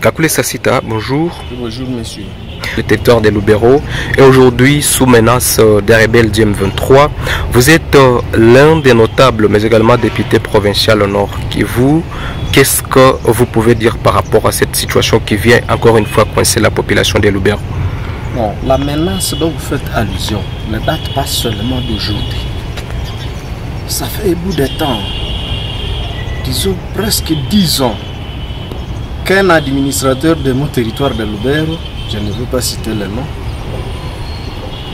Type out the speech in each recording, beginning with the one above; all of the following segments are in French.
Kakule Sassita, bonjour. Bonjour monsieur. Le territoire des Lubero est aujourd'hui sous menace des rebelles du M23. Vous êtes l'un des notables, mais également député provincial au Nord Kivu. Qu'est-ce que vous pouvez dire par rapport à cette situation qui vient encore une fois coincer la population des Lubero? Bon, la menace dont vous faites allusion ne date pas seulement d'aujourd'hui. Ça fait un bout de temps, disons presque 10 ans, qu'un administrateur de mon territoire de Lubero, je ne veux pas citer le nom,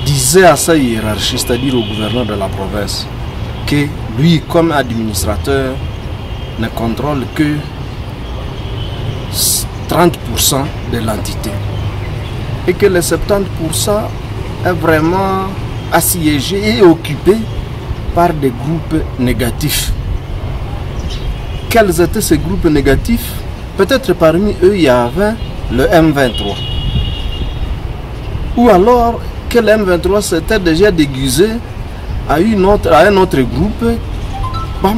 disait à sa hiérarchie, c'est-à-dire au gouverneur de la province, que lui, comme administrateur, ne contrôle que 30% de l'entité. Et que les 70% est vraiment assiégé et occupé par des groupes négatifs. Quels étaient ces groupes négatifs? Peut-être parmi eux, il y avait le M23. Ou alors que le M23 s'était déjà déguisé à un autre groupe,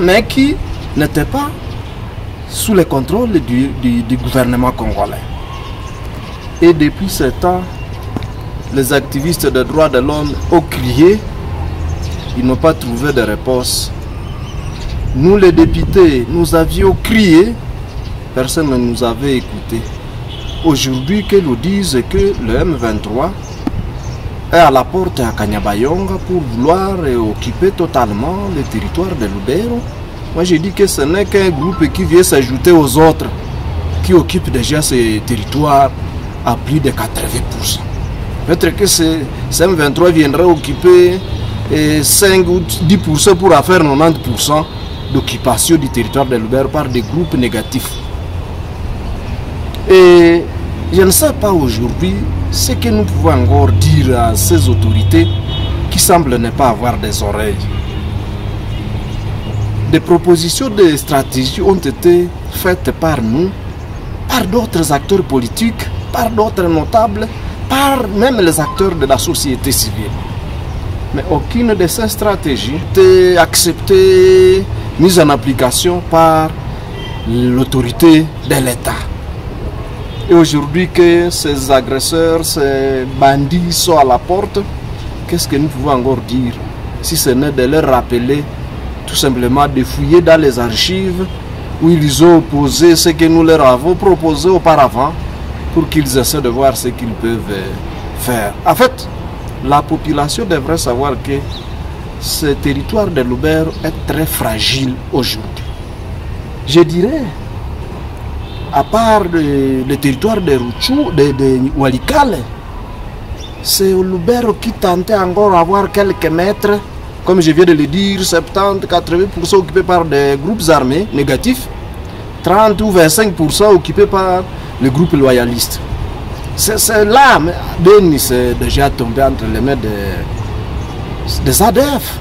mais qui n'était pas sous le contrôle du gouvernement congolais. Et depuis ce temps, les activistes des droits de l'homme ont crié, ils n'ont pas trouvé de réponse. Nous les députés, nous avions crié, personne ne nous avait écouté. Aujourd'hui, que nous disent que le M23 est à la porte à Kanyabayonga pour vouloir occuper totalement le territoire de Lubero, moi j'ai dit que ce n'est qu'un groupe qui vient s'ajouter aux autres qui occupent déjà ces territoires à plus de 80%. Peut-être que ce M23 viendra occuper 5 ou 10% pour faire 90% d'occupation du territoire de Lubero par des groupes négatifs. Et je ne sais pas aujourd'hui ce que nous pouvons encore dire à ces autorités qui semblent ne pas avoir des oreilles. Des propositions de stratégie ont été faites par nous, par d'autres acteurs politiques, par d'autres notables, par même les acteurs de la société civile. Mais aucune de ces stratégies n'était acceptée, mise en application par l'autorité de l'État. Et aujourd'hui que ces agresseurs, ces bandits sont à la porte, qu'est-ce que nous pouvons encore dire? Si ce n'est de leur rappeler, tout simplement de fouiller dans les archives où ils ont opposé ce que nous leur avons proposé auparavant pour qu'ils essaient de voir ce qu'ils peuvent faire. En fait, la population devrait savoir que ce territoire de Lubero est très fragile aujourd'hui. Je dirais, à part le territoire de Rutshuru, de Walikale, c'est Lubero qui tentait encore d'avoir quelques mètres, comme je viens de le dire, 70-80% occupés par des groupes armés négatifs, 30 ou 25% occupés par les groupes loyalistes. C'est là, Beni c'est déjà tombé entre les mains des ADF.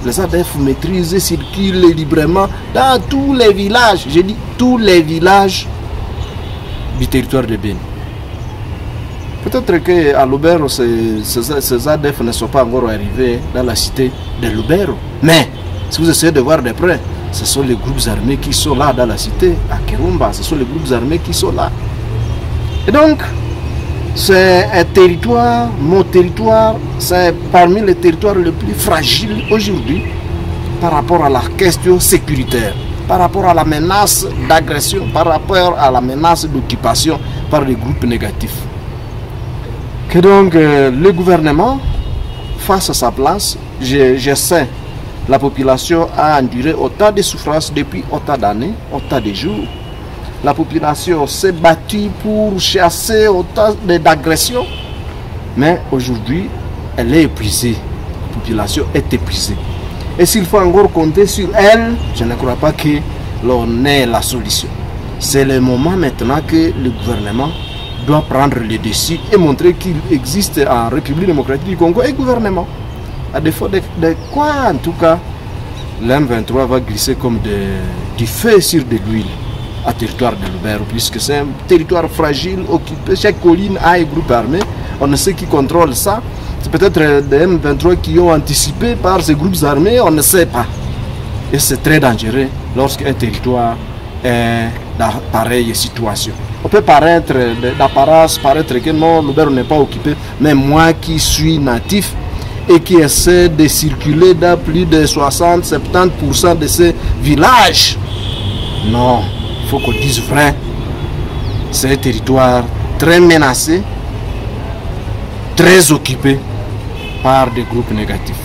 Les ADF maîtrisent et circulent librement dans tous les villages, j'ai dit tous les villages du territoire de Beni. Peut-être qu'à Lubero, ces ADF ne sont pas encore arrivés dans la cité de Lubero. Mais, si vous essayez de voir de près, ce sont les groupes armés qui sont là dans la cité, à Kirumba, ce sont les groupes armés qui sont là. Et donc, c'est un territoire, mon territoire, c'est parmi les territoires les plus fragiles aujourd'hui par rapport à la question sécuritaire, par rapport à la menace d'agression, par rapport à la menace d'occupation par les groupes négatifs. Que donc le gouvernement fasse sa place. Je sais, la population a enduré autant de souffrances depuis autant d'années, autant de jours. La population s'est battue pour chasser autant d'agressions. Mais aujourd'hui, elle est épuisée. La population est épuisée. Et s'il faut encore compter sur elle, je ne crois pas que l'on ait la solution. C'est le moment maintenant que le gouvernement doit prendre le dessus et montrer qu'il existe en République démocratique du Congo un gouvernement. À défaut de quoi, en tout cas, l'M23 va glisser comme du feu sur de l'huile à territoire de Lubero, puisque c'est un territoire fragile, occupé. Chaque colline a un groupe armé. On ne sait qui contrôle ça. C'est peut-être des M23 qui ont anticipé par ces groupes armés, on ne sait pas. Et c'est très dangereux lorsqu'un territoire est dans pareille situation. On peut paraître, d'apparence, paraître que non, Lubero n'est pas occupé. Mais moi qui suis natif et qui essaie de circuler dans plus de 60-70% de ces villages, non, il faut qu'on dise vrai. C'est un territoire très menacé, très occupé par des groupes négatifs.